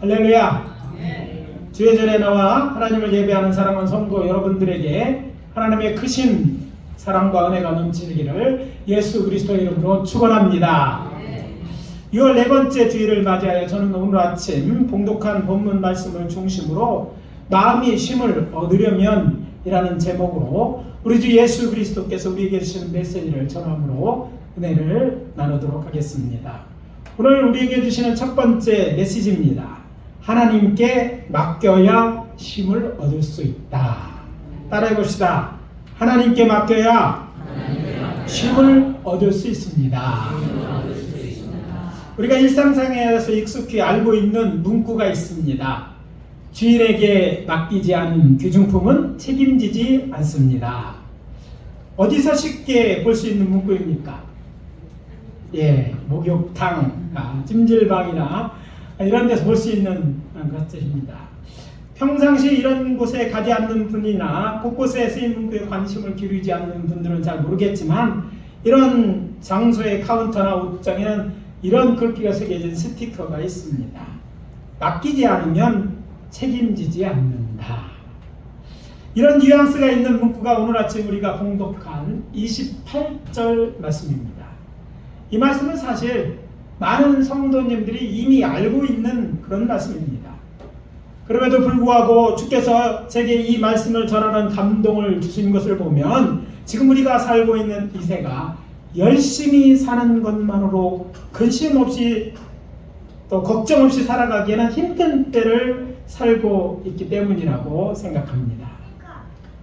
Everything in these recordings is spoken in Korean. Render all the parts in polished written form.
할렐루야. 주의 전에 나와 하나님을 예배하는 사랑하는 성도 여러분들에게 하나님의 크신 사랑과 은혜가 넘치기를 예수 그리스도의 이름으로 축원합니다. 6월 네 번째 주일을 맞이하여 저는 오늘 아침 봉독한 본문 말씀을 중심으로 마음이 쉼을 얻으려면 이라는 제목으로 우리 주 예수 그리스도께서 우리에게 주시는 메시지를 전함으로 은혜를 나누도록 하겠습니다. 오늘 우리에게 주시는 첫 번째 메시지입니다. 하나님께 맡겨야 쉼을 얻을 수 있다. 따라해 봅시다. 하나님께 맡겨야 쉼을 얻을 수 있습니다. 우리가 일상생활에서 익숙히 알고 있는 문구가 있습니다. 주인에게 맡기지 않은 귀중품은 책임지지 않습니다. 어디서 쉽게 볼 수 있는 문구입니까? 목욕탕, 찜질방이나 이런 데서 볼 수 있는 것들입니다. 평상시 이런 곳에 가지 않는 분이나 곳곳에 쓰인 문구에 관심을 기울이지 않는 분들은 잘 모르겠지만 이런 장소의 카운터나 옷장에는 이런 글귀가 새겨진 스티커가 있습니다. 맡기지 않으면 책임지지 않는다. 이런 뉘앙스가 있는 문구가 오늘 아침 우리가 봉독한 28절 말씀입니다. 이 말씀은 사실 많은 성도님들이 이미 알고 있는 그런 말씀입니다. 그럼에도 불구하고 주께서 제게 이 말씀을 전하는 감동을 주신 것을 보면 지금 우리가 살고 있는 이 세가 열심히 사는 것만으로 근심 없이 또 걱정 없이 살아가기에는 힘든 때를 살고 있기 때문이라고 생각합니다.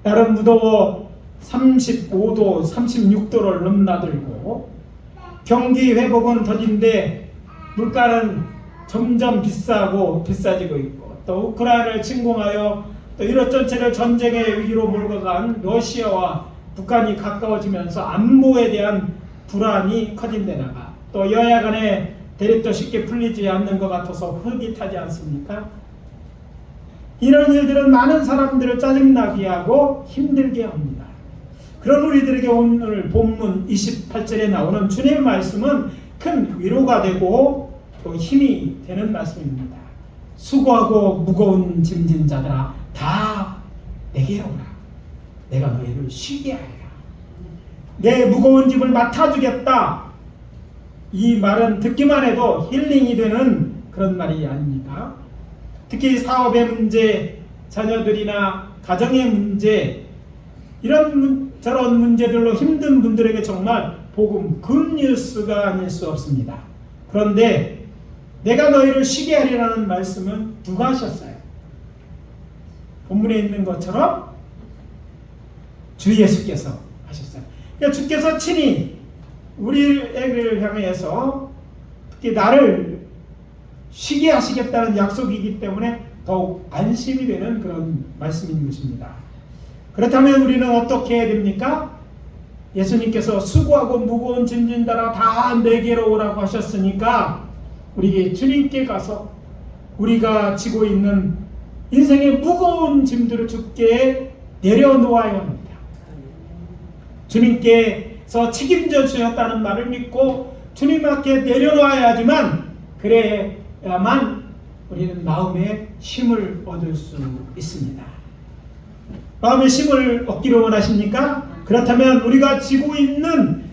나름 무더워 35도, 36도를 넘나들고 경기 회복은 더딘데 물가는 점점 비싸지고 있고 또 우크라이나를 침공하여 또 유럽 전체를 전쟁의 위기로 몰고 간 러시아와 북한이 가까워지면서 안보에 대한 불안이 커진 데다가 또 여야 간의 대립도 쉽게 풀리지 않는 것 같아서 흐릿하지 않습니까? 이런 일들은 많은 사람들을 짜증나게 하고 힘들게 합니다. 그런 우리들에게 오늘 본문 28절에 나오는 주님의 말씀은 큰 위로가 되고 또 힘이 되는 말씀입니다. 수고하고 무거운 짐진 자들아 다 내게 오라. 내가 너희를 쉬게 하리라. 내 무거운 짐을 맡아주겠다. 이 말은 듣기만 해도 힐링이 되는 그런 말이 아닙니까? 특히 사업의 문제, 자녀들이나 가정의 문제 이런 저런 문제들로 힘든 분들에게 정말 복음, 굿뉴스가 아닐 수 없습니다. 그런데 내가 너희를 쉬게 하리라는 말씀은 누가 하셨어요? 본문에 있는 것처럼 주 예수께서 하셨어요. 그러니까 주께서 친히 우리를 향해서 특히 나를 쉬게 하시겠다는 약속이기 때문에 더욱 안심이 되는 그런 말씀인 것입니다. 그렇다면 우리는 어떻게 해야 됩니까? 예수님께서 수고하고 무거운 짐진 자라 다 내게로 오라고 하셨으니까 우리 주님께 가서 우리가 지고 있는 인생의 무거운 짐들을 주께 내려놓아야 합니다. 주님께서 책임져 주셨다는 말을 믿고 주님 앞에 내려놓아야 하지만 그래야만 우리는 마음의 쉼을 얻을 수 있습니다. 마음의 쉼을 얻기를 원하십니까? 그렇다면 우리가 지고 있는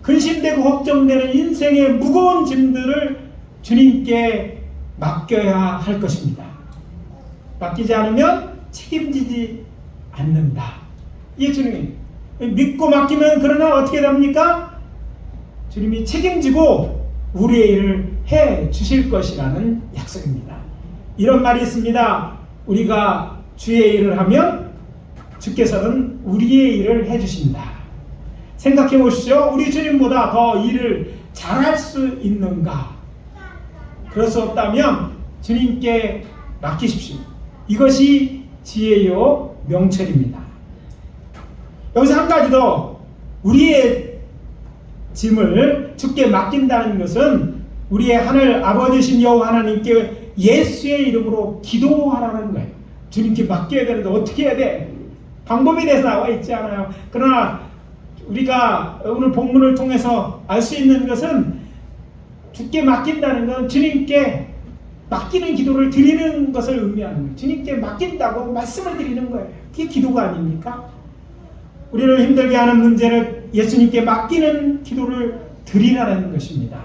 근심되고 걱정되는 인생의 무거운 짐들을 주님께 맡겨야 할 것입니다. 맡기지 않으면 책임지지 않는다. 이게 주님이 믿고 맡기면 그러나 어떻게 됩니까? 주님이 책임지고 우리의 일을 해 주실 것이라는 약속입니다. 이런 말이 있습니다. 우리가 주의 일을 하면 주께서는 우리의 일을 해주신다. 생각해 보시죠. 우리 주님보다 더 일을 잘할 수 있는가? 그럴 수 없다면 주님께 맡기십시오. 이것이 지혜요 명철입니다. 여기서 한 가지 더 우리의 짐을 주께 맡긴다는 것은 우리의 하늘 아버지신 여호와 하나님께 예수의 이름으로 기도하라는 거예요. 주님께 맡겨야 되는데 어떻게 해야 돼? 방법에 대해서 나와 있지 않아요. 그러나 우리가 오늘 본문을 통해서 알 수 있는 것은 주께 맡긴다는 건 주님께 맡기는 기도를 드리는 것을 의미하는 거예요. 주님께 맡긴다고 말씀을 드리는 거예요. 그게 기도가 아닙니까? 우리를 힘들게 하는 문제를 예수님께 맡기는 기도를 드리라는 것입니다.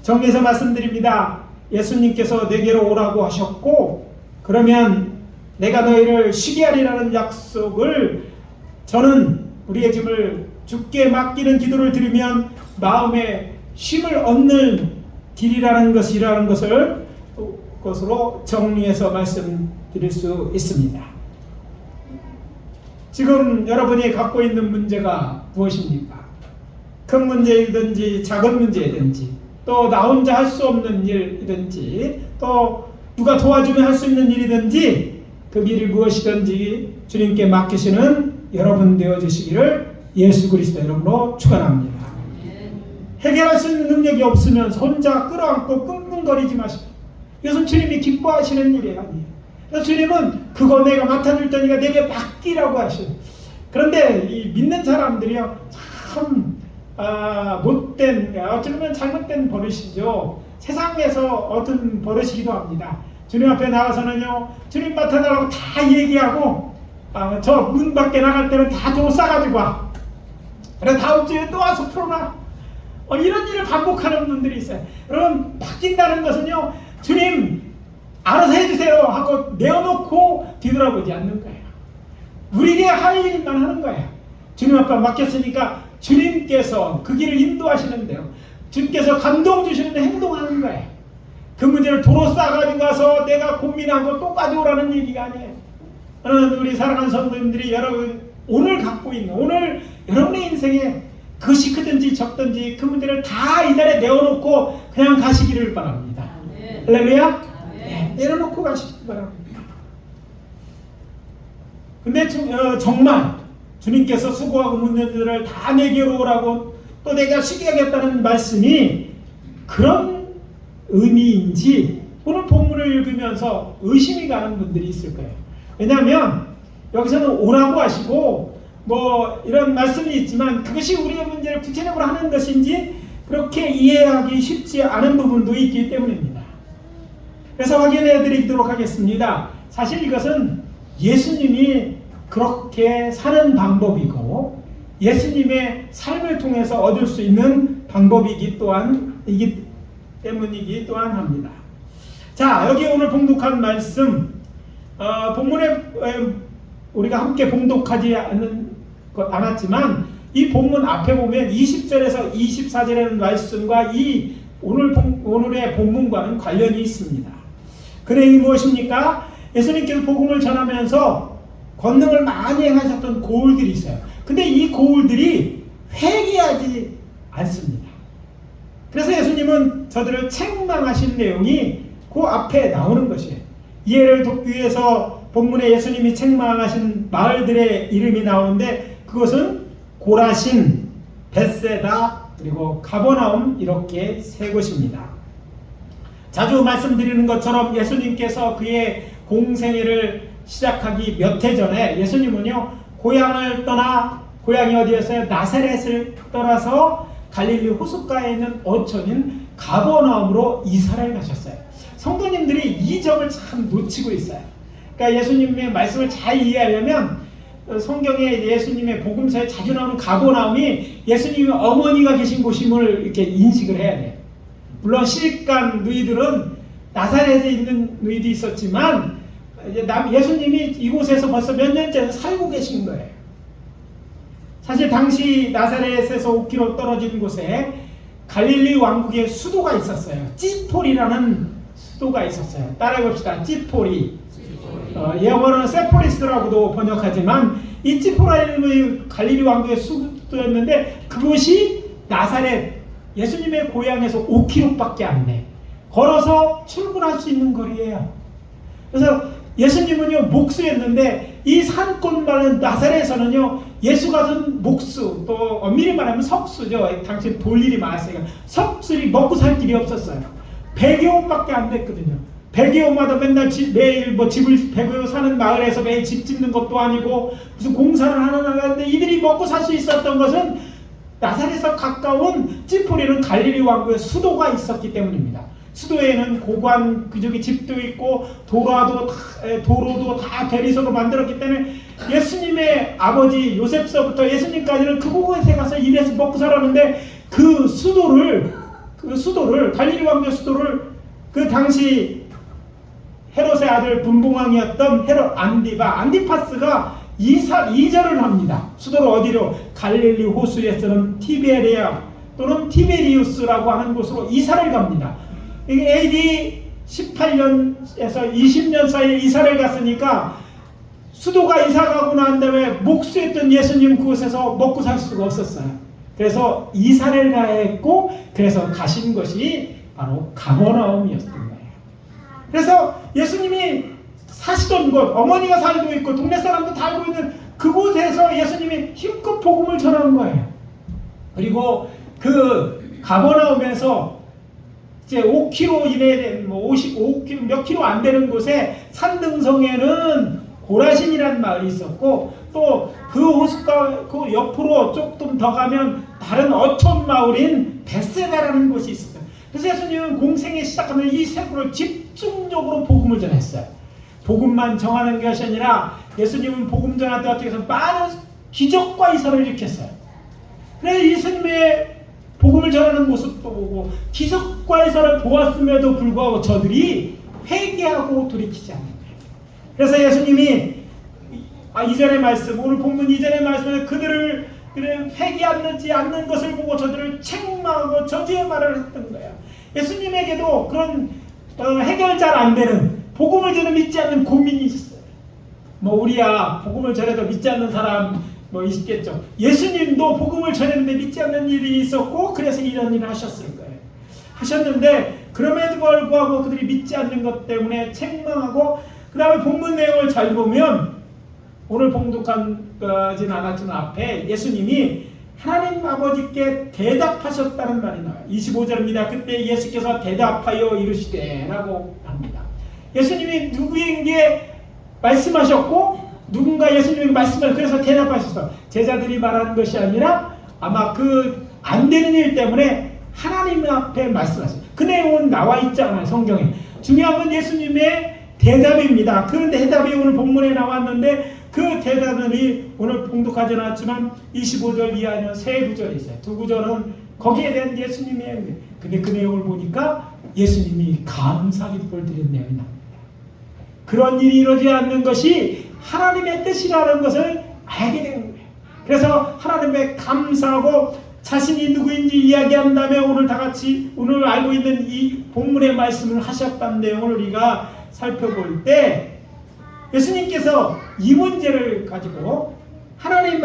정리해서 말씀드립니다. 예수님께서 내게로 오라고 하셨고 그러면 내가 너희를 쉬게 하리라는 약속을 저는 우리의 짐을 주께 맡기는 기도를 드리면 마음에 쉼을 얻는 길이라는 것으로 정리해서 말씀드릴 수 있습니다. 지금 여러분이 갖고 있는 문제가 무엇입니까? 큰 문제이든지 작은 문제이든지 또 나 혼자 할 수 없는 일이든지 또 누가 도와주면 할 수 있는 일이든지 그 일이 무엇이든지 주님께 맡기시는 여러분 되어주시기를 예수 그리스도 이름으로 축원합니다. 해결할 수 있는 능력이 없으면 혼자 끌어안고 끙끙거리지 마시고 이것은 주님이 기뻐하시는 일이 아니에요. 그래서 주님은 그거 내가 맡아줄 테니까 내게 맡기라고 하셔요. 그런데 이 믿는 사람들이요 참 못된 어쩌면 잘못된 버릇이죠. 세상에서 얻은 버릇이기도 합니다. 주님 앞에 나와서는요 주님 맡아달라고 다 얘기하고 저 문 밖에 나갈 때는 다 돈 싸가지고 와. 그래 다음 주에 또 와서 풀어놔. 이런 일을 반복하는 분들이 있어요. 여러분 바뀐다는 것은요 주님 알아서 해주세요 하고 내어놓고 뒤돌아보지 않는 거예요. 우리에게 할 일만 하는 거예요. 주님 앞에 맡겼으니까 주님께서 그 길을 인도하시는데요. 주님께서 감동 주시는데 행동하는 거예요. 그 문제를 도로 싸가지고 와서 내가 고민하고 또 가져오라는 얘기가 아니에요. 우리 사랑하는 성도님들이 여러분 오늘 갖고 있는 오늘 여러분의 인생에 그것이 크든지 적든지 그 문제를 다 이 자리에 내어놓고 그냥 가시기를 바랍니다. 할렐루야? 네, 내려놓고 가시기 바랍니다. 근데 정말 주님께서 수고하고 문제들을 다 내게로 오라고 또 내가 쉬게 하겠다는 말씀이 그런 의미인지 오늘 본문을 읽으면서 의심이 가는 분들이 있을 거예요. 왜냐하면 여기서는 오라고 하시고 뭐 이런 말씀이 있지만 그것이 우리의 문제를 구체적으로 하는 것인지 그렇게 이해하기 쉽지 않은 부분도 있기 때문입니다. 그래서 확인해 드리도록 하겠습니다. 사실 이것은 예수님이 그렇게 사는 방법이고 예수님의 삶을 통해서 얻을 수 있는 방법이기 때문이기 또한 합니다. 자, 여기 오늘 봉독한 말씀 본문에 우리가 함께 봉독하지 않았지만 이 본문 앞에 보면 20절에서 24절의 말씀과 이 오늘의 본문과는 관련이 있습니다. 그 내용이 무엇입니까? 예수님께서 복음을 전하면서 권능을 많이 행하셨던 고울들이 있어요. 근데 이 고울들이 회개하지 않습니다. 그래서 예수님은 저들을 책망하신 내용이 그 앞에 나오는 것이에요. 이해를 돕기 위해서 본문에 예수님이 책망하신 마을들의 이름이 나오는데 그것은 고라신, 벳세다, 그리고 가버나움 이렇게 세 곳입니다. 자주 말씀드리는 것처럼 예수님께서 그의 공생애를 시작하기 몇 해 전에 예수님은요 고향이 어디였어요? 나사렛을 떠나서 갈릴리 호숫가에 있는 어촌인 가버나움으로 이사를 가셨어요. 성도님들이 이 점을 참 놓치고 있어요. 그러니까 예수님의 말씀을 잘 이해하려면 성경에 예수님의 복음서에 자주 나오는 가버나움이 예수님의 어머니가 계신 곳임을 이렇게 인식을 해야 돼요. 물론 시집간 누이들은 나사렛에 있는 누이도 있었지만 예수님이 이곳에서 벌써 몇 년째 살고 계신 거예요. 사실 당시 나사렛에서 5km 떨어진 곳에 갈릴리 왕국의 수도가 있었어요. 찌폴이라는 수도가 있었어요. 따라해봅시다. 찌폴이. 영어로는 세포리스라고도 번역하지만 이 찌폴이 갈릴리 왕국의 수도였는데 그곳이 나사렛 예수님의 고향에서 5km밖에 안 돼. 걸어서 출근할 수 있는 거리예요. 그래서 예수님은요 목수였는데 이 산골 말은 나사렛에서는요 예수가 준 목수 또 엄밀히 말하면 석수죠. 당시 돌 일이 많았으니까 석술이 먹고 살 길이 없었어요. 100여 호밖에 안 됐거든요. 100여 호마다 맨날 매일 집을 100여 호 사는 마을에서 매일 집 짓는 것도 아니고 무슨 공사를 하는데 이들이 먹고 살 수 있었던 것은 나사렛에서 가까운 찌포리는 갈릴리 왕국의 수도가 있었기 때문입니다. 수도에는 고관 그저기 집도 있고 도로도 다 대리석으로 만들었기 때문에 예수님의 아버지 요셉서부터 예수님까지는 그곳에 가서 일해서 먹고 살았는데 그 수도를 갈릴리 왕조 수도를 그 당시 헤롯의 아들 분봉왕이었던 헤롯 안디파스가 이전을 합니다. 수도를 어디로? 갈릴리 호수에서는 티베리아 또는 티베리우스라고 하는 곳으로 이사를 갑니다. 이게 AD 18년에서 20년 사이에 이사를 갔으니까 수도가 이사가고 난 다음에 목수했던 예수님 그곳에서 먹고 살 수가 없었어요. 그래서 이사를 가야 했고 그래서 가신 것이 바로 가버나움이었던 거예요. 그래서 예수님이 사시던 곳, 어머니가 살고 있고 동네 사람도 다 알고 있는 그곳에서 예수님이 힘껏 복음을 전하는 거예요. 그리고 그 가버나움에서 이제 5km 이내, 55km 몇 킬로 안 되는 곳에 산등성에는 고라신이라는 마을이 있었고 또 그 호숫가 그 옆으로 조금 더 가면 다른 어촌 마을인 베세다라는 곳이 있었어요. 그래서 예수님은 공생에 시작하면 이 세 곳을 집중적으로 복음을 전했어요. 복음만 정하는 것이 아니라 예수님은 복음 전할 때 어떻게 해서 많은 기적과 이사를 일으켰어요. 그래서 예수님의 복음을 전하는 모습도 보고 기적과 이사를 보았음에도 불구하고 저들이 회개하고 돌이키지 않는 거예요. 그래서 예수님이 이전의 말씀, 오늘 본문 이전의 말씀에 그들을 회개하지 않는 것을 보고 저들을 책망하고 저주의 말을 했던 거예요. 예수님에게도 그런 해결 잘 안 되는 복음을 전혀 믿지 않는 고민이 있었어요. 우리야 복음을 전해도 믿지 않는 사람 있겠죠. 예수님도 복음을 전했는데 믿지 않는 일이 있었고 그래서 이런 일을 하셨을 거예요. 하셨는데 그럼에도 불구하고 그들이 믿지 않는 것 때문에 책망하고 그 다음에 본문 내용을 잘 보면 오늘 봉독하진 않았지만 앞에 예수님이 하나님 아버지께 대답하셨다는 말이 나와요. 25절입니다. 그때 예수께서 대답하여 이르시되 라고 합니다. 예수님이 누구에게 말씀하셨고 누군가 예수님에게 말씀을 그래서 대답하셨어. 제자들이 말하는 것이 아니라 아마 그 안 되는 일 때문에 하나님 앞에 말씀하셨어요. 그 내용은 나와 있잖아요. 성경에. 중요한 건 예수님의 대답입니다. 그 대답이 오늘 본문에 나왔는데 그 대답은 오늘 봉독하지 않았지만 25절 이하는 세 구절이 있어요. 두 구절은 거기에 대한 예수님의 근데 그 내용을 보니까 예수님이 감사 기도를 드린 내용이 나옵니다. 그런 일이 이루어지지 않는 것이 하나님의 뜻이라는 것을 알게 된 거예요. 그래서 하나님의 감사하고 자신이 누구인지 이야기한 다음에 오늘 다 같이 오늘 알고 있는 이 본문의 말씀을 하셨다는 내용을 우리가 살펴볼 때 예수님께서 이 문제를 가지고 하나님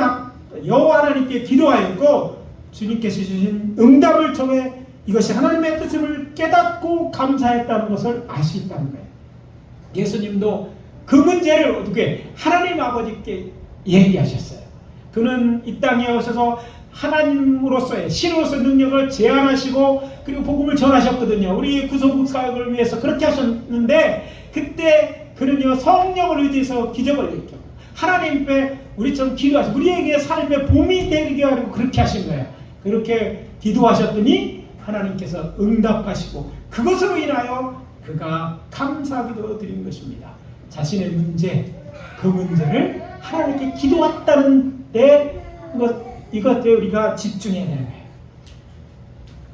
여호와 하나님께 기도하였고 주님께서 주신 응답을 통해 이것이 하나님의 뜻을 깨닫고 감사했다는 것을 알 수 있다는 거예요. 예수님도 그 문제를 어떻게 하나님 아버지께 얘기하셨어요. 그는 이 땅에 오셔서 하나님으로서의 신으로서의 능력을 제안하시고 그리고 복음을 전하셨거든요. 우리 구속 사역을 위해서 그렇게 하셨는데 그때 그는요 성령을 의지해서 기적을 일으켜 하나님께 우리처럼 기도하시고 우리에게 삶의 봄이 되게 하려고 그렇게 하신 거예요. 그렇게 기도하셨더니 하나님께서 응답하시고 그것으로 인하여 그가 감사기도 드린 것입니다. 자신의 문제, 그 문제를 하나님께 기도했다는 이것에 우리가 집중해야 되는 거예요.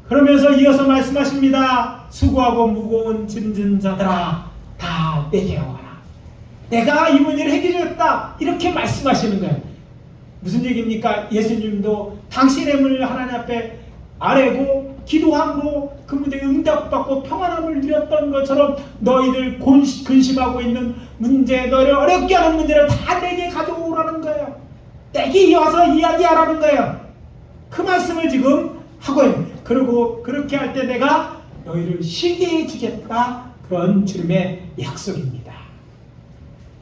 그러면서 이어서 말씀하십니다. 수고하고 무거운 짐진 자들아 다 내게 와라. 내가 이 문제를 해결했다. 이렇게 말씀하시는 거예요. 무슨 얘기입니까? 예수님도 당신의 문을 하나님 앞에 아뢰고 기도함으로 그 문제에 응답받고 평안함을 누렸던 것처럼 너희들 근심하고 있는 문제, 너희를 어렵게 하는 문제를 다 내게 가져오라는 거예요. 내게 와서 이야기하라는 거예요. 그 말씀을 지금 하고 있는. 그리고 그렇게 할 때 내가 너희를 쉬게 해주겠다. 그런 주님의 약속입니다.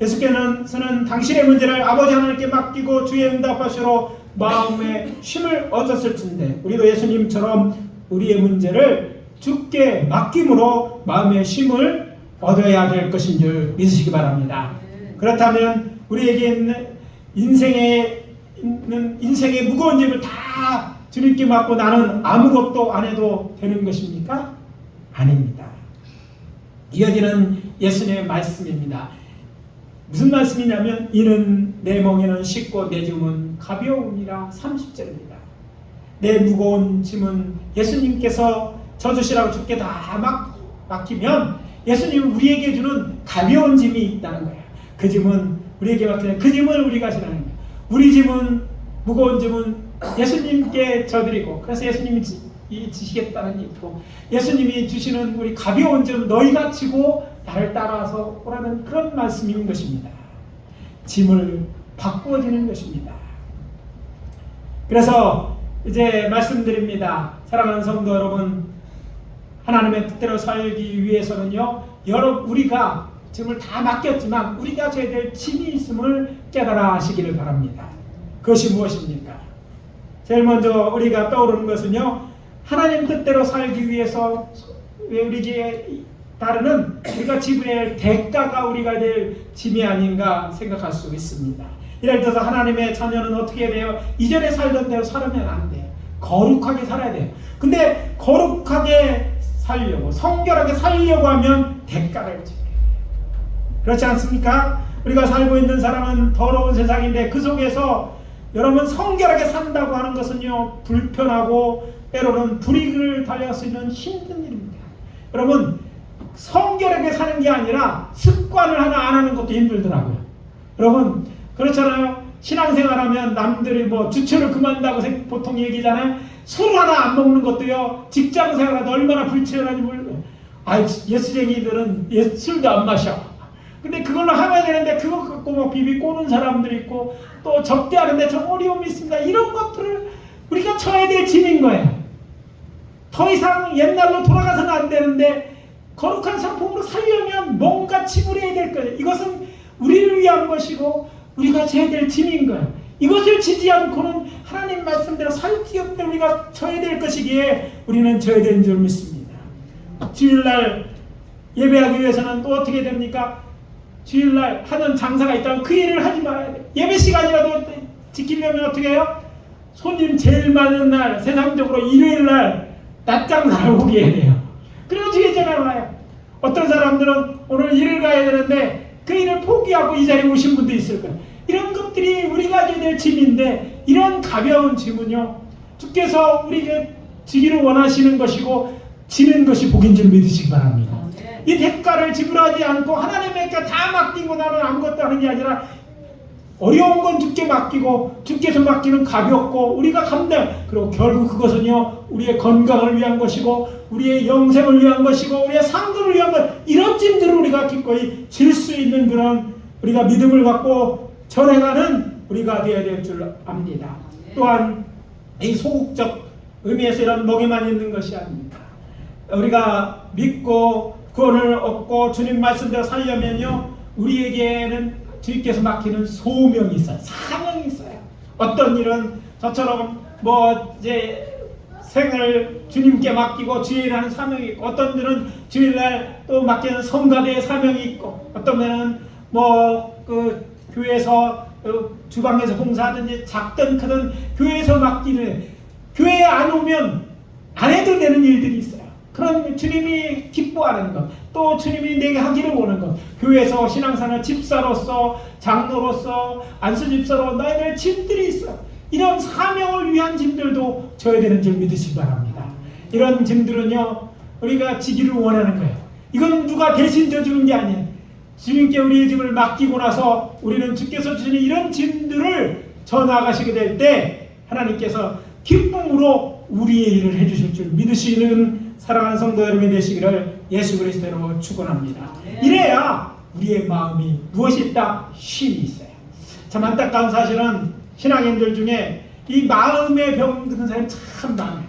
예수께서는 당신의 문제를 아버지 하나님께 맡기고 주의 응답하시러 마음의 쉼을 얻었을 텐데 우리도 예수님처럼 우리의 문제를 주께 맡김으로 마음의 쉼을 얻어야 될 것인 줄 믿으시기 바랍니다. 그렇다면 우리에게 있는 인생의 무거운 짐을 다 주님께 맡고 나는 아무것도 안 해도 되는 것입니까? 아닙니다. 이어지는 예수님의 말씀입니다. 무슨 말씀이냐면 이는 내 멍에는 쉽고 내 짐은 가벼우니라. 30절입니다. 내 무거운 짐은 예수님께서 져주시라고 주께 다 맡기면 예수님은 우리에게 주는 가벼운 짐이 있다는 거예요. 그 짐은 우리에게 맡기는 그 짐을 우리가 지라는 거예요. 우리 짐은 무거운 짐은 예수님께 져드리고 그래서 예수님이 지시겠다는 얘기고 예수님이 주시는 우리 가벼운 짐 너희가 지고 나를 따라서 오라는 그런 말씀인 것입니다. 짐을 바꾸어지는 것입니다. 그래서 이제 말씀드립니다. 사랑하는 성도 여러분, 하나님의 뜻대로 살기 위해서는요, 우리가 짐을 다 맡겼지만 우리가 져야 될 짐이 있음을 깨달아 하시기를 바랍니다. 그것이 무엇입니까? 제일 먼저 우리가 떠오르는 것은요, 하나님 뜻대로 살기 위해서 우리에게 따르는 우리가 지불해야 할 대가가 우리가 될 짐이 아닌가 생각할 수 있습니다. 예를 들어서 하나님의 자녀는 어떻게 해야 돼요? 이전에 살던 대로 살면 안 돼요. 거룩하게 살아야 돼요. 근데 거룩하게 살려고, 성결하게 살려고 하면 대가를 지불해야 돼요. 그렇지 않습니까? 우리가 살고 있는 사람은 더러운 세상인데 그 속에서 여러분 성결하게 산다고 하는 것은요, 불편하고 때로는 불이익을 달려갈 수 있는 힘든 일입니다. 여러분, 성결하게 사는 게 아니라 습관을 하나 안 하는 것도 힘들더라고요. 여러분, 그렇잖아요. 신앙생활하면 남들이 뭐 주초를 그만다고 보통 얘기잖아요. 술 하나 안 먹는 것도요, 직장생활하다 얼마나 불치열한지 몰라요. 예수쟁이들은 술도 안 마셔. 근데 그걸로 하면 되는데 그거 갖고 뭐 비비 꼬는 사람들이 있고 또 접대하는데 좀 어려움이 있습니다. 이런 것들을 우리가 져야 될 짐인 거예요. 더 이상 옛날로 돌아가서는 안 되는데 거룩한 상품으로 살려면 뭔가 지불해야 될 거예요. 이것은 우리를 위한 것이고 우리가 져야 될 짐인 거예요. 이것을 지지 않고는 하나님 말씀대로 살 수 없는 우리가 져야 될 것이기에 우리는 져야 되는 줄 믿습니다. 주일날 예배하기 위해서는 또 어떻게 됩니까? 주일날 하는 장사가 있다면 그 일을 하지 말아야 돼요. 예배 시간이라도 지키려면 어떻게 해요? 손님 제일 많은 날, 세상적으로 일요일날 낮장사를 오게 해야 돼요. 그리고 뒤에 전화를 와요. 어떤 사람들은 오늘 일을 가야 되는데 그 일을 포기하고 이 자리에 오신 분도 있을 거예요. 이런 것들이 우리가 져야 될 짐인데 이런 가벼운 짐은요, 주께서 우리에게 지기를 원하시는 것이고 지는 것이 복인 줄 믿으시기 바랍니다. 이 대가를 지불하지 않고 하나님에게 다 맡기고 나는 아무것도 하는 게 아니라 어려운 건 주께 맡기고 주께서 맡기는 가볍고 우리가 감당, 그리고 결국 그것은요 우리의 건강을 위한 것이고 우리의 영생을 위한 것이고 우리의 상급을 위한 것, 이런 짐들을 우리가 기꺼이 질 수 있는 그런 우리가 믿음을 갖고 전해가는 우리가 되어야 될 줄 압니다. 또한 이 소극적 의미에서 이런 먹이만 있는 것이 아닙니다. 우리가 믿고 구원을 얻고 주님 말씀대로 살려면요, 우리에게는 주님께서 맡기는 소명이 있어요. 사명이 있어요. 어떤 일은 저처럼 뭐 이제 생을 주님께 맡기고 주일하는 사명이 있고, 어떤 분은 주일날 또 맡기는 성가대의 사명이 있고, 어떤 분은 뭐 그 교회에서 주방에서 봉사하든지 작든 크든 교회에서 맡기는, 교회에 안 오면 안 해도 되는 일들이 있어요. 그런 주님이 기뻐하는 것, 또 주님이 내게 하기를 원하는 것, 교회에서 신앙생활 집사로서, 장로로서, 안수집사로 나에 대한 짐들이 있어요. 이런 사명을 위한 짐들도 져야 되는 줄 믿으시기 바랍니다. 이런 짐들은요 우리가 지기를 원하는 거예요. 이건 누가 대신 져주는 게 아니에요. 주님께 우리의 짐을 맡기고 나서 우리는 주께서 주시는 이런 짐들을 져나가시게 될 때 하나님께서 기쁨으로 우리의 일을 해주실 줄 믿으시는 사랑하는 성도 여러분이 되시기를 예수 그리스도로 축원합니다. 이래야 우리의 마음이 무엇이 있다? 쉼이 있어요. 참 안타까운 사실은 신앙인들 중에 이 마음의 병 드는 사람이 참 많아요.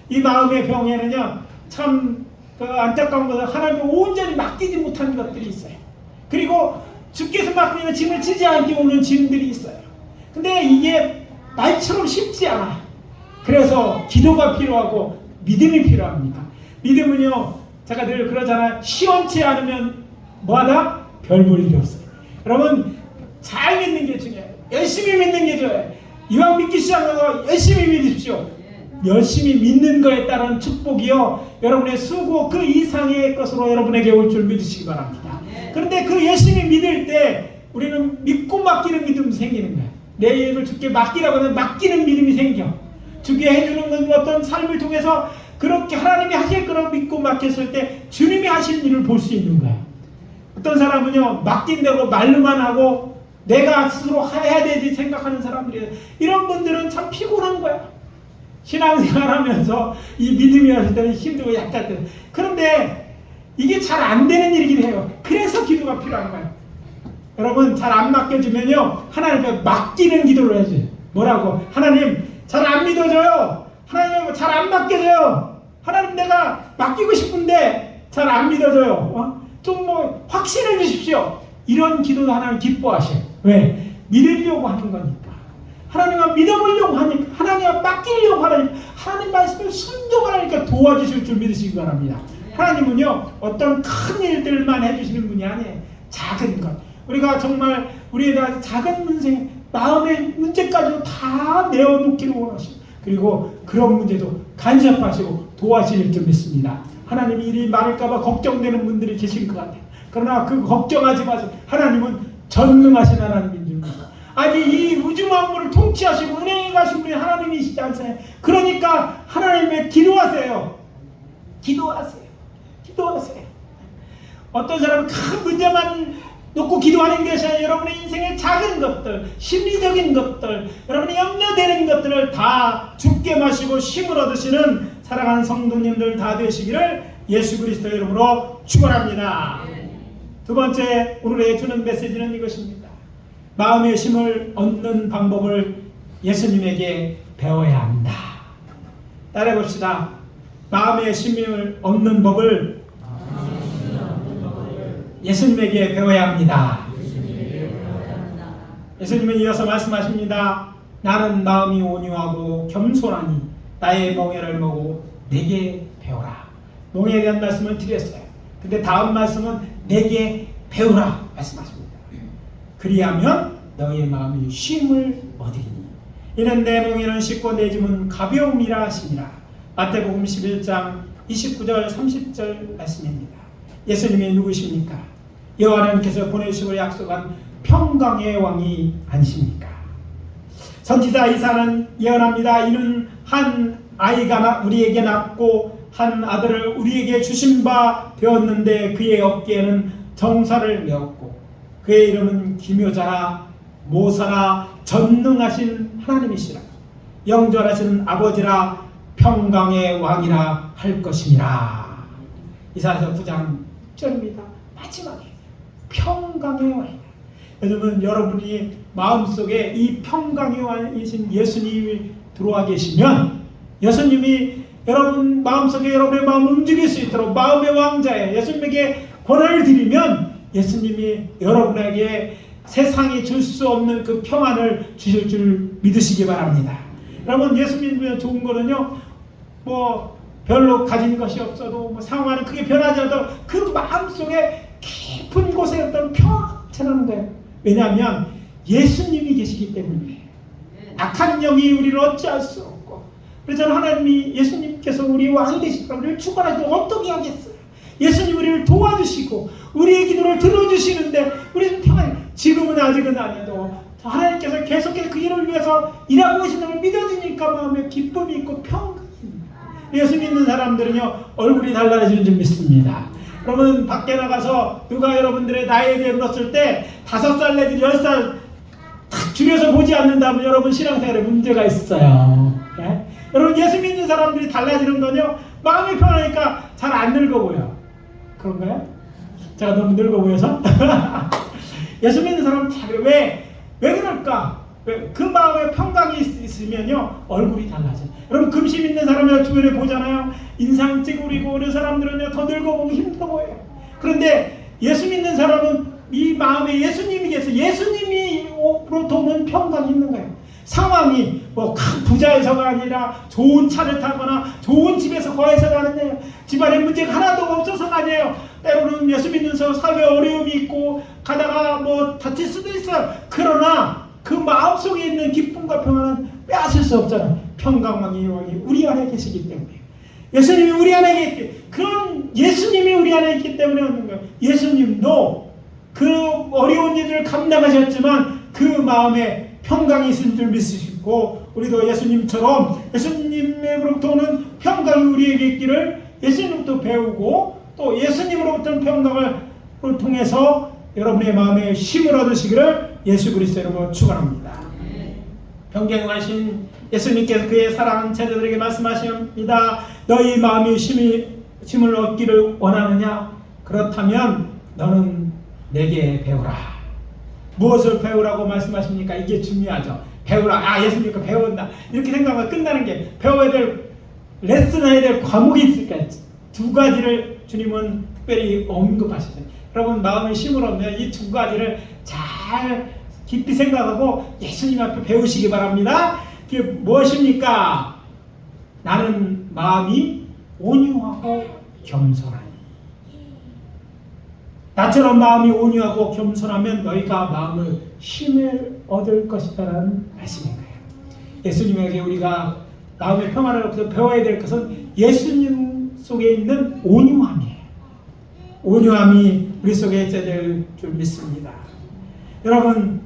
이 마음의 병에는요 참 안타까운 것은 하나님께 온전히 맡기지 못한 것들이 있어요. 그리고 주께서 맡기는 짐을 지지 않게 오는 짐들이 있어요. 근데 이게 말처럼 쉽지 않아요. 그래서 기도가 필요하고 믿음이 필요합니다. 믿음은요 제가 늘 그러잖아요. 시원치 않으면 뭐하다? 별 볼 일이 없어요. 여러분 잘 믿는 게 중요해요. 열심히 믿는 게 좋아요. 이왕 믿기 시작하고 열심히 믿으십시오. 열심히 믿는 거에 따른 축복이요, 여러분의 수고 그 이상의 것으로 여러분에게 올 줄 믿으시기 바랍니다. 그런데 그 열심히 믿을 때 우리는 믿고 맡기는 믿음이 생기는 거예요. 내 일을 주께 맡기라고 하면 맡기는 믿음이 생겨. 주께 해주는 어떤 삶을 통해서 그렇게 하나님이 하실 거라고 믿고 맡겼을 때 주님이 하시는 일을 볼 수 있는 거예요. 어떤 사람은요, 맡긴다고 말로만 하고 내가 스스로 해야 되지 생각하는 사람들이에요. 이런 분들은 참 피곤한 거야. 신앙생활하면서 이 믿음이 왔을 때는 힘들고 약간. 그런데 이게 잘 안 되는 일이긴 해요. 그래서 기도가 필요한 거예요. 여러분, 잘 안 맡겨지면요, 하나님께 맡기는 기도를 해줘요. 뭐라고? 하나님, 잘 안 믿어져요. 하나님, 잘 안 맡겨져요. 하나님, 내가 맡기고 싶은데 잘 안 믿어져요. 좀 뭐 확신을 주십시오. 이런 기도도 하나님 기뻐하셔요. 왜? 믿으려고 하는 거니까. 하나님과 믿어보려고 하니까, 하나님과 맡기려고 하니까, 하나님 말씀을 순종하니까 도와주실 줄 믿으시기 바랍니다. 하나님은요, 어떤 큰 일들만 해주시는 분이 아니에요. 작은 것. 우리가 정말 우리의 작은 문제, 마음의 문제까지도 다 내어놓기를 원하시고, 그리고 그런 문제도 간섭하시고 도와주실 줄 믿습니다. 하나님이 일이 많을까봐 걱정되는 분들이 계실 것 같아요. 그러나 그 걱정하지 마세요. 하나님은 전능하신 하나님인 줄 믿어요. 아니, 이 우주 만물을 통치하시고 운행해 가신 분이 하나님이시지 않으세요? 그러니까 하나님의 기도하세요. 기도하세요. 기도하세요. 어떤 사람은 큰 문제만 놓고 기도하는 것이 아니라 여러분의 인생의 작은 것들, 심리적인 것들, 여러분이 염려되는 것들을 다 죽게 마시고 힘을 얻으시는 사랑하는 성도님들 다 되시기를 예수 그리스도의 이름으로 축원합니다. 두 번째, 오늘의 주는 메시지는 이것입니다. 마음의 힘을 얻는 방법을 예수님에게 배워야 합니다. 따라해 봅시다. 마음의 힘을 얻는 법을 예수님에게 배워야 합니다. 예수님은 이어서 말씀하십니다. 나는 마음이 온유하고 겸손하니 나의 멍에를 먹고 내게 배우라. 멍에 대한 말씀을 드렸어요. 근데 다음 말씀은 내게 배우라 말씀하십니다. 그리하면 너의 마음이 쉼을 얻으리니 이는 내 멍에는 쉽고 내 짐은 가벼움이라 하시니라. 마태복음 11장 29절 30절 말씀입니다. 예수님이 누구십니까? 여호와 하나님께서 보내주시고 약속한 평강의 왕이 아니십니까? 선지자 이사야는 예언합니다. 이는 한 아이가 우리에게 낳고 한 아들을 우리에게 주신 바 되었는데 그의 어깨에는 정사를 메었고 그의 이름은 기묘자라 모사라 전능하신 하나님이시라 영존하시는 아버지라 평강의 왕이라 할 것이니라. 이사야서 9장 1절입니다. 마지막에 평강의 왕이다. 여러분, 여러분이 마음속에 이 평강의 왕이신 예수님이 들어와 계시면 예수님이 여러분 마음속에 여러분의 마음을 움직일 수 있도록 마음의 왕자에 예수님에게 권한을 드리면 예수님이 여러분에게 세상이 줄 수 없는 그 평안을 주실 줄 믿으시기 바랍니다. 여러분, 예수님이 좋은 거는요, 뭐 별로 가진 것이 없어도 뭐 상황은 크게 변하지 않아도 그 마음속에 깊은 곳에 어떤 평안을 거예요. 왜냐하면 예수님이 계시기 때문에 악한 영이 우리를 어찌할 수 없고, 그래서 하나님이 예수님께서 우리 왕이 되시고 우리를 축원하시고 어떻게 하겠어요? 예수님 우리를 도와주시고 우리의 기도를 들어주시는데 우리는 평안해. 지금은 아직은 아니도 하나님께서 계속해서 그 일을 위해서 일하고 계시는 걸 믿어지니까 마음에 기쁨이 있고 평강이 있습니다. 예수 믿는 사람들은요, 얼굴이 달라지는 줄 믿습니다. 여러분, 밖에 나가서 누가 여러분들의 나이에 물었을 때 5살 내지 10살 딱 줄여서 보지 않는다면 여러분 신앙생활에 문제가 있어요. 네? 여러분, 예수 믿는 사람들이 달라지는 건요, 마음이 편하니까 잘 안 늙어 보여. 그런가요? 제가 너무 늙어 보여서? 예수 믿는 사람은 다 그래. 왜 그럴까? 그 마음에 평강이 있으면요, 얼굴이 달라져요. 여러분, 금시 믿는 사람을 주변에 보잖아요. 인상 찌그리고 그런 사람들은요, 더 늙어 보고 힘들어 보여요. 그런데 예수 믿는 사람은 이 마음에 예수님이 계세요. 예수님이로부터 오는 평강이 있는 거예요. 상황이 뭐 큰 부자에서가 아니라 좋은 차를 타거나 좋은 집에서 거해서가 아니에요. 집안에 문제가 하나도 없어서가 아니에요. 때로는 예수 믿는서 사회에 어려움이 있고 가다가 뭐 다칠 수도 있어요. 그러나 그 마음속에 있는 기쁨과 평안은 빼앗을 수 없잖아요. 평강왕이 우리 안에 계시기 때문에, 예수님이 우리 안에 있기, 그런 예수님이 우리 안에 있기 때문에 얻는 거예요. 예수님도 그 어려운 일을 감당하셨지만 그 마음에 평강이 있을 줄 믿으시고, 우리도 예수님처럼 예수님으로부터 오는 평강이 우리에게 있기를 예수님부터 배우고, 또 예수님으로부터 평강을 통해서 여러분의 마음에 힘을 얻으시기를 예수 그리스도 이름으로 축원합니다. 평강하신 예수님께서 그의 사랑하는 제자들에게 말씀하십니다. 너희 마음이 힘을 얻기를 원하느냐? 그렇다면 너는 내게 배우라. 무엇을 배우라고 말씀하십니까? 이게 중요하죠. 배우라. 예수님께 배운다. 이렇게 생각하면 끝나는 게, 배워야 될, 레슨해야 될 과목이 있을까? 두 가지를 주님은 특별히 언급하시죠. 여러분, 마음에 힘을 얻으면 이 두 가지를 잘 깊이 생각하고 예수님 앞에 배우시기 바랍니다. 그게 무엇입니까? 나는 마음이 온유하고 겸손하니. 나처럼 마음이 온유하고 겸손하면 너희가 마음을 힘을 얻을 것이다라는 말씀인 거예요. 예수님에게 우리가 마음의 평안을 배워야 될 것은 예수님 속에 있는 온유함이에요. 온유함이 우리 속에 있어야 될 줄 믿습니다. 여러분,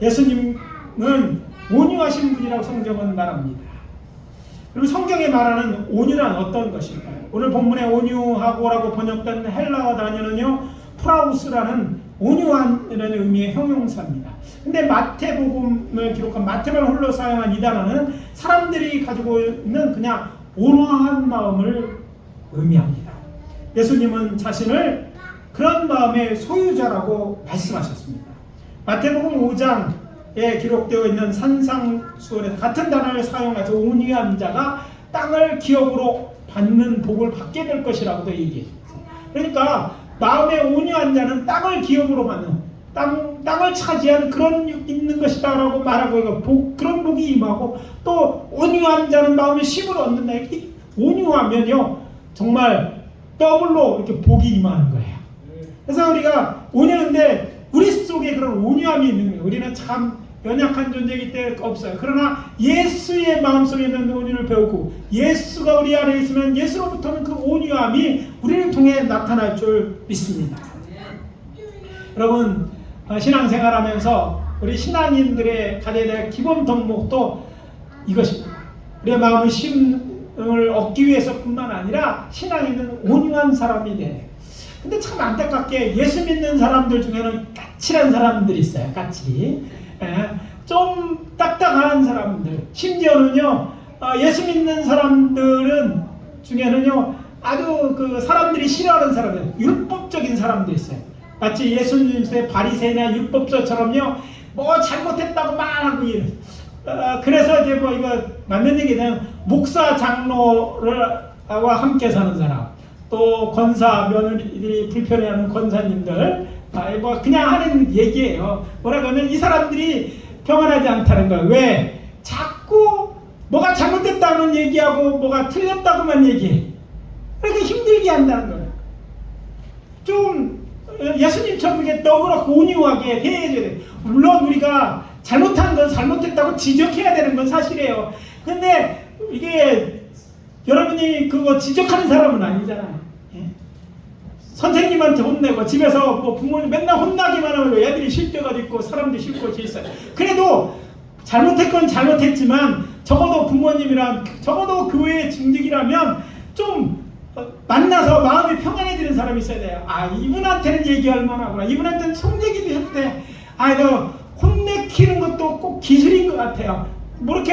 예수님은 온유하신 분이라고 성경은 말합니다. 그럼 성경에 말하는 온유란 어떤 것일까요? 오늘 본문에 온유하고라고 번역된 헬라어 단어는요, 프라우스라는 온유한이라는 의미의 형용사입니다. 근데 마태복음을 기록한 마태만 홀로 사용한 이 단어는 사람들이 가지고 있는 그냥 온화한 마음을 의미합니다. 예수님은 자신을 그런 마음의 소유자라고 말씀하셨습니다. 마태복음 5장에 기록되어 있는 산상수훈에서 같은 단어를 사용해서 온유한 자가 땅을 기업으로 받는 복을 받게 될 것이라고도 얘기했어요. 그러니까 마음의 온유한 자는 땅을 기업으로 받는, 땅을 차지하는 그런 있는 것이다 라고 말하고, 그런 복이 임하고, 또 온유한 자는 마음의 힘을 얻는다. 온유하면요 정말 더블로 이렇게 복이 임하는 거예요. 그래서 우리가 온유한데 우리 속에 그런 온유함이 있는 거예요. 우리는 참 연약한 존재이기 때문에 없어요. 그러나 예수의 마음속에 있는 온유를 배우고, 예수가 우리 안에 있으면 예수로부터는 그 온유함이 우리를 통해 나타날 줄 믿습니다. 여러분, 신앙생활하면서 우리 신앙인들의 가져야 될 기본 덕목도 이것입니다. 우리의 마음의 힘을 얻기 위해서뿐만 아니라 신앙인은 온유한 사람이 돼. 근데 참 안타깝게 예수 믿는 사람들 중에는 까칠한 사람들이 있어요. 까칠이. 좀 딱딱한 사람들, 심지어는요 예수 믿는 사람들은 중에는요 아주 그 사람들이 싫어하는 사람들, 율법적인 사람도 있어요. 마치 예수님의 바리새인이나 율법서처럼요 뭐 잘못했다고 말하고 이래. 그래서 이제 뭐 이거 맞는 얘기는 목사 장로와 함께 사는 사람, 또 권사 며느리들이 불편해하는 권사님들, 뭐 그냥 하는 얘기예요. 뭐라고 하면 이 사람들이 평안하지 않다는 거예요. 왜? 자꾸 뭐가 잘못됐다는 얘기하고 뭐가 틀렸다고만 얘기해. 그렇게 힘들게 한다는 거예요. 좀 예수님처럼 이렇게 너그럽고 온유하게 대해줘야 돼요. 물론 우리가 잘못한 건 잘못했다고 지적해야 되는 건 사실이에요. 근데 이게 여러분이 그거 지적하는 사람은 아니잖아요. 선생님한테 혼내고 집에서 뭐 부모님 맨날 혼나기만 하고 애들이 실격을 있고 사람들이 쉴 곳이 있어요. 그래도 잘못했 건 잘못했지만 적어도 부모님이랑 적어도 교회의 증직이라면 좀 만나서 마음이 평안해지는 사람이 있어야 돼요. 이분한테는 얘기할 만하구나. 이분한테는 손얘기도 해도 돼. 너 혼내키는 것도 꼭 기술인 것 같아요. 뭐 이렇게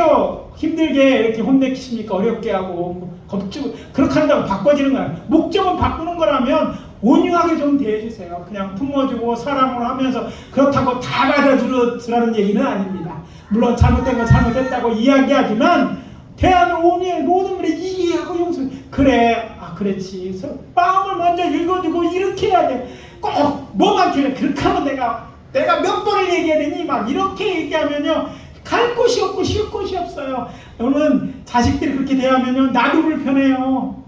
힘들게 이렇게 혼내키십니까? 어렵게 하고 겁주고 그렇게 한다고 바꿔지는 거야. 목적은 바꾸는 거라면 온유하게 좀 대해주세요. 그냥 품어주고 사랑으로 하면서 그렇다고 다 받아주라는 얘기는 아닙니다. 물론 잘못된 건 잘못했다고 이야기하지만 대하면 온유해. 모든 분이 이해하고 용서. 그래, 그렇지. 마음을 먼저 읽어주고 이렇게 해야 돼. 꼭 뭐만 그래. 그렇게 하면 내가 몇 번을 얘기해야 되니 막 이렇게 얘기하면요 갈 곳이 없고 쉴 곳이 없어요. 여러분 자식들이 그렇게 대하면요 나도 불편해요.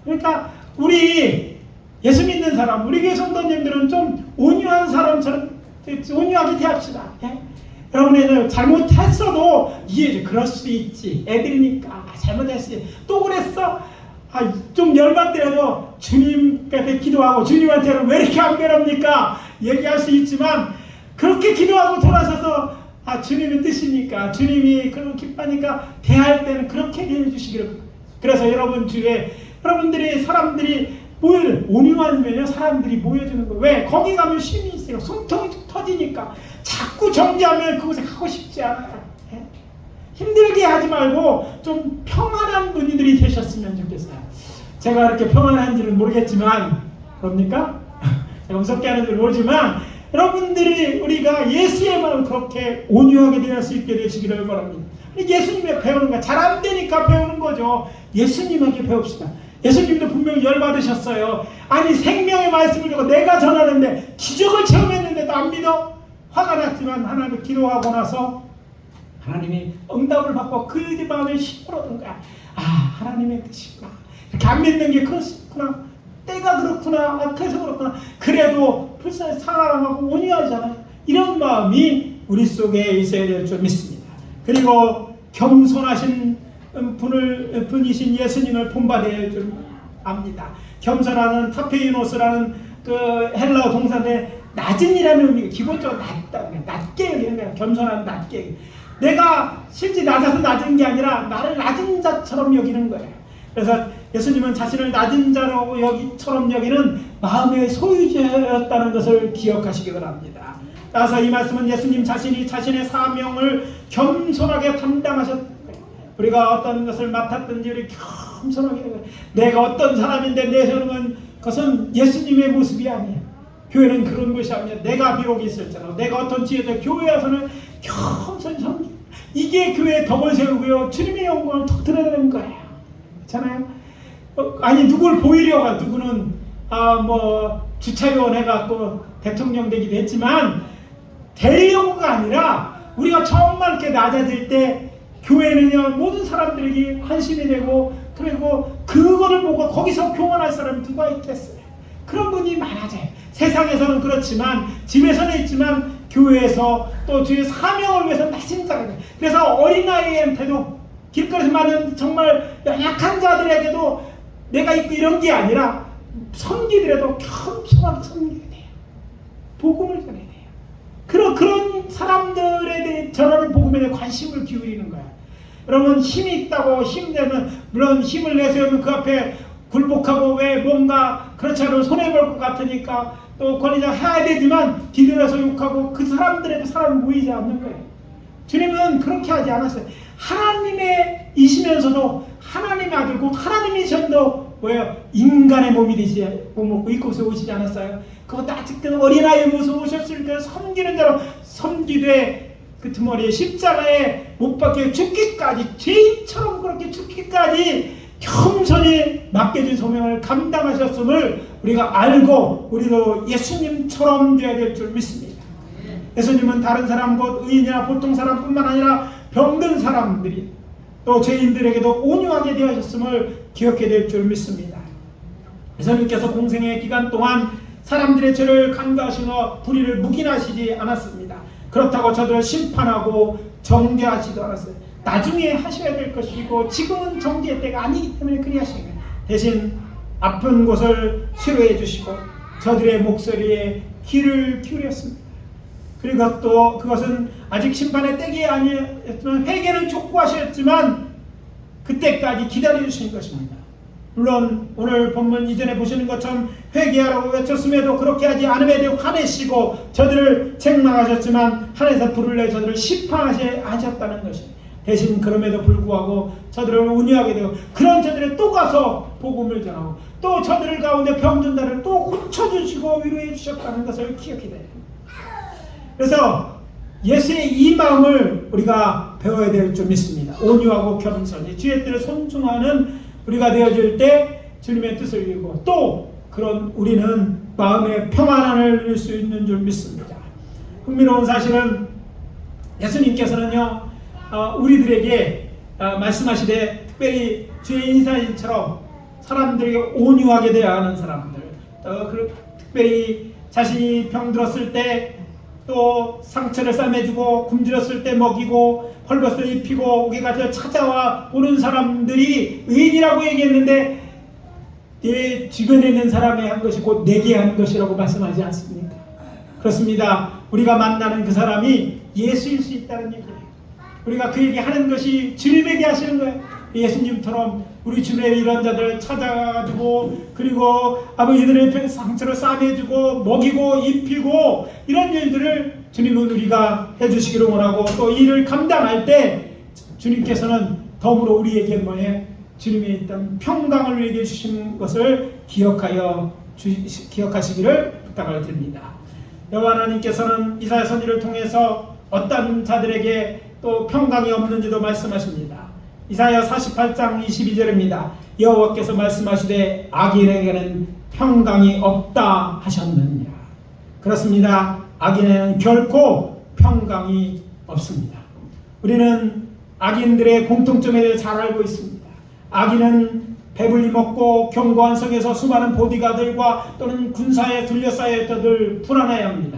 그러니까 우리 예수 믿는 사람, 우리 교회 성도님들은 좀 온유한 사람처럼 온유하게 대합시다. 여러분이 잘못했어도 이해해. 그럴 수도 있지. 애들이니까 잘못했지. 또 그랬어? 좀 열받더라도 주님께 기도하고 주님한테는 왜 이렇게 안 변합니까? 얘기할 수 있지만 그렇게 기도하고 돌아서서 주님의 뜻이니까 주님이 그런 기뻐하니까 대할 때는 그렇게 대해 주시기를. 그래서 여러분 주에 여러분들이 사람들이 온유하면요 사람들이 모여주는 거예요. 왜? 거기 가면 쉼이 있어요. 숨통이 터지니까. 자꾸 정지하면 그곳에 가고 싶지 않아요. 힘들게 하지 말고 좀 평안한 분들이 되셨으면 좋겠어요. 제가 이렇게 평안한지는 모르겠지만, 그럽니까? 제가 무섭게 하는지는 모르지만 여러분들이 우리가 예수의 마음을 그렇게 온유하게 대할 수 있게 되시기를 바랍니다. 예수님의 배우는 거 잘 안 되니까 배우는 거죠. 예수님에게 배웁시다. 예수님도 분명히 열받으셨어요. 아니 생명의 말씀을 주고 내가 전하는데 기적을 체험했는데도 안 믿어? 화가 났지만 하나님 기도하고 나서 하나님이 응답을 받고 그 마음에 힘을 얻은 거야. 하나님의 뜻이구나. 이렇게 안 믿는 게 그렇구나. 때가 그렇구나. 그래서 그렇구나. 그래도 불쌍히 사랑하고 온유하잖아요. 이런 마음이 우리 속에 있어야 될 줄 믿습니다. 그리고 겸손하신 분이신 예수님을 본받아야 할 줄 압니다. 겸손하는 타페이노스라는 그 헬라어 동사인데 낮은이라는 의미가 기본적으로 낮게 여기는 거야. 겸손한 낮게. 내가 실제 낮아서 낮은 게 아니라 나를 낮은 자처럼 여기는 거예요. 그래서 예수님은 자신을 낮은 자로 처럼 여기는 마음의 소유자였다는 것을 기억하시기 바랍니다. 따라서 이 말씀은 예수님 자신이 자신의 사명을 겸손하게 담당하셨다. 우리가 어떤 것을 맡았든지 우리 겸손하게 내가 어떤 사람인데 내세우는 것은 예수님의 모습이 아니에요. 교회는 그런 것이 아니에요. 내가 비록 있을지라도 내가 어떤 지혜도 교회 와서는 겸손히 섬기고 이게 교회의 덕을 세우고요. 주님의 영광을 더 드러내는 거예요. 그렇잖아요? 아니 누굴 보이려고 누구는 주차위원 해갖고 대통령 되기도 했지만 되려고가 아니라 우리가 정말 이렇게 낮아질 때 교회는요 모든 사람들에게 관심이 되고 그리고 그거를 보고 거기서 교만할 사람이 누가 있겠어요. 그런 분이 많아져요. 세상에서는 그렇지만 집에서는 있지만 교회에서 또 주의 사명을 위해서 낮은 자가 돼요. 그래서 어린아이한테도 길거리에서 많은 정말 약한 자들에게도 내가 있고 이런 게 아니라 섬기더라도 겸손하게 섬겨야 돼요. 복음을 전해야 돼요. 그런 사람들에 대해 전하는 복음에 대해 관심을 기울이는 거야. 여러분 힘이 있다고 힘내면 물론 힘을 내세우면 그 앞에 굴복하고 왜 뭔가 그렇지 않으면 손해볼 것 같으니까 또 권리자 해야 되지만 뒤돌아서 욕하고 그 사람들에도 사람이 모이지 않는 거예요. 주님은 그렇게 하지 않았어요. 하나님의 이시면서도 하나님의 아들 곧 하나님이셔도 뭐예요? 인간의 몸이 되지 몸 이곳에 오시지 않았어요. 그것도 아직도 어린아이의 모습 오셨을 때 섬기는 자로 섬기되 그 머리에 십자가에 못 박혀 죽기까지 죄인처럼 그렇게 죽기까지 겸손히 맡겨진 소명을 감당하셨음을 우리가 알고 우리도 예수님처럼 되어야 될 줄 믿습니다. 예수님은 다른 사람 곧 의인이나 보통 사람뿐만 아니라 병든 사람들이 또 죄인들에게도 온유하게 대하셨음을 기억해야 될 줄 믿습니다. 예수님께서 공생의 기간 동안 사람들의 죄를 간과하시며 불의를 묵인하시지 않았습니다. 그렇다고 저들을 심판하고 정죄하지도 않았어요. 나중에 하셔야 될 것이고 지금은 정죄의 때가 아니기 때문에 그리 하시는 거예요. 대신 아픈 곳을 치료해 주시고 저들의 목소리에 귀를 기울였습니다. 그리고 또 그것은 아직 심판의 때가 아니었지만 회개를 촉구하셨지만 그때까지 기다려주신 것입니다. 물론 오늘 본문 이전에 보시는 것처럼 회개하라고 외쳤음에도 그렇게 하지 않음에 대해 화내시고 저들을 책망하셨지만 하늘에서 불을 내 저들을 심판하셨다는 것입니다. 대신 그럼에도 불구하고 저들을 온유하게 되고 그런 저들에 또 가서 복음을 전하고 또 저들 가운데 병든 자를 또 고쳐주시고 위로해 주셨다는 것을 기억해야 돼요. 그래서 예수의 이 마음을 우리가 배워야 될 줄 믿습니다. 온유하고 겸손히 주의 뜻을 존중하는 우리가 되어질 때 주님의 뜻을 이루고 또 그런 우리는 마음의 평안함을 누릴 수 있는 줄 믿습니다. 흥미로운 사실은 예수님께서는요 우리들에게 말씀하시되 특별히 주의 인사인처럼 사람들에게 온유하게 대하는 사람들 특별히 자신이 병들었을 때 또 상처를 싸매주고 굶주렸을 때 먹이고 헐벗을 입히고 우리가 찾아와 오는 사람들이 의인이라고 얘기했는데 내 주변에 있는 사람이 한 것이 곧 내게 한 것이라고 말씀하지 않습니까? 그렇습니다. 우리가 만나는 그 사람이 예수일 수 있다는 얘기예요. 우리가 그에게 하는 것이 주님에게 하시는 거예요. 예수님처럼 우리 주변에 이런 자들을 찾아가지고 그리고 아버지들의 상처를 싸매주고 먹이고 입히고 이런 일들을 주님은 우리가 해주시기를 원하고 또 이를 감당할 때 주님께서는 더불어 우리에게 뭐해? 주님의 있던 평강을 우리에게 주신 것을 기억하시기를 부탁을 드립니다. 여호와 하나님께서는 이사야 선지를 통해서 어떤 자들에게 또 평강이 없는지도 말씀하십니다. 이사야 48장 22절입니다. 여호와께서 말씀하시되 악인에게는 평강이 없다 하셨느니라. 그렇습니다. 악인에게는 결코 평강이 없습니다. 우리는 악인들의 공통점에 대해 잘 알고 있습니다. 악인은 배불리 먹고 견고한 성에서 수많은 보디가들과 또는 군사에 둘러싸여 있다들 불안해합니다.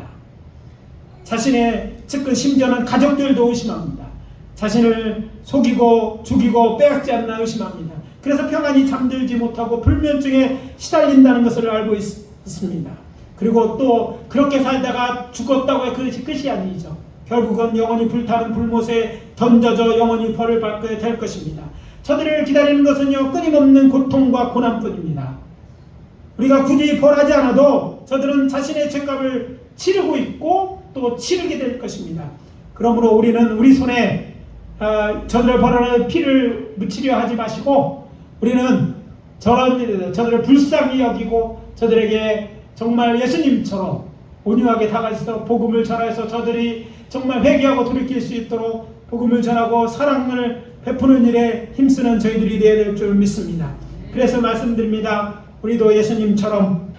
자신의 측근 심지어는 가족들도 의심합니다. 자신을 속이고 죽이고 빼앗지 않나 의심합니다. 그래서 평안히 잠들지 못하고 불면증에 시달린다는 것을 알고 있습니다. 그리고 또 그렇게 살다가 죽었다고 해 그것이 끝이 아니죠. 결국은 영원히 불타는 불못에 던져져 영원히 벌을 받게 될 것입니다. 저들을 기다리는 것은요 끊임없는 고통과 고난뿐입니다. 우리가 굳이 벌하지 않아도 저들은 자신의 죄값을 치르고 있고 또 치르게 될 것입니다. 그러므로 우리는 우리 손에 저들을 벌하는 피를 묻히려 하지 마시고 우리는 저들을 불쌍히 여기고 저들에게 정말 예수님처럼 온유하게 다가가서 복음을 전해서 저들이 정말 회개하고 돌이킬 수 있도록 복음을 전하고 사랑을 베푸는 일에 힘쓰는 저희들이 되어야 될 줄 믿습니다. 그래서 말씀드립니다. 우리도 예수님처럼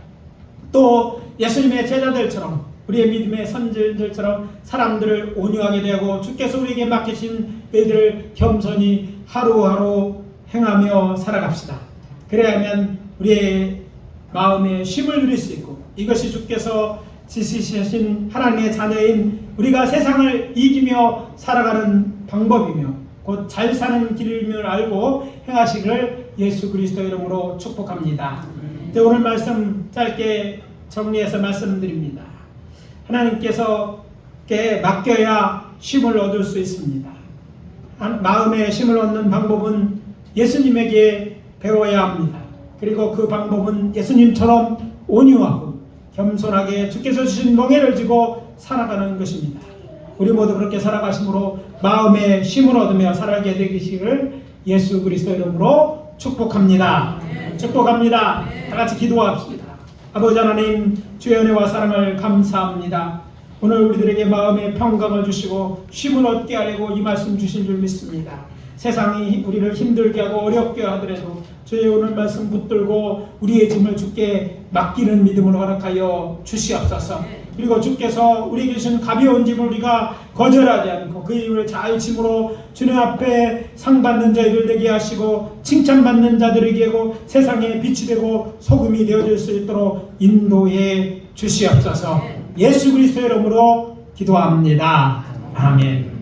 또 예수님의 제자들처럼 우리의 믿음의 선지들처럼 사람들을 온유하게 되고 주께서 우리에게 맡기신 일들을 겸손히 하루하루 행하며 살아갑시다. 그래야만 우리의 마음에 쉼을 누릴 수 있고 이것이 주께서 지시하신 하나님의 자녀인 우리가 세상을 이기며 살아가는 방법이며 곧 잘 사는 길임을 알고 행하시기를 예수 그리스도 이름으로 축복합니다. 이제 오늘 말씀 짧게 정리해서 말씀드립니다. 하나님께서 맡겨야 쉼을 얻을 수 있습니다. 마음의 쉼을 얻는 방법은 예수님에게 배워야 합니다. 그리고 그 방법은 예수님처럼 온유하고 겸손하게 주께서 주신 멍에를 쥐고 살아가는 것입니다. 우리 모두 그렇게 살아가심으로 마음의 쉼을 얻으며 살아가게 되시기를 예수 그리스도 이름으로 축복합니다. 축복합니다. 다 같이 기도합시다. 아버지 하나님, 주의 은혜와 사랑을 감사합니다. 오늘 우리들에게 마음의 평강을 주시고 쉼을 얻게 하려고 이 말씀 주신 줄 믿습니다. 세상이 우리를 힘들게 하고 어렵게 하더라도 주의 오늘 말씀 붙들고 우리의 짐을 주께 맡기는 믿음을 허락하여 주시옵소서. 그리고 주께서 우리에게 주신 가벼운 짐을 우리가 거절하지 않고 그 힘을 잘 짐으로 주님 앞에 상 받는 자들 되게 하시고 칭찬받는 자들에게고 세상에 빛이 되고 소금이 되어질 수 있도록 인도해 주시옵소서. 예수 그리스도의 이름으로 기도합니다. 아멘.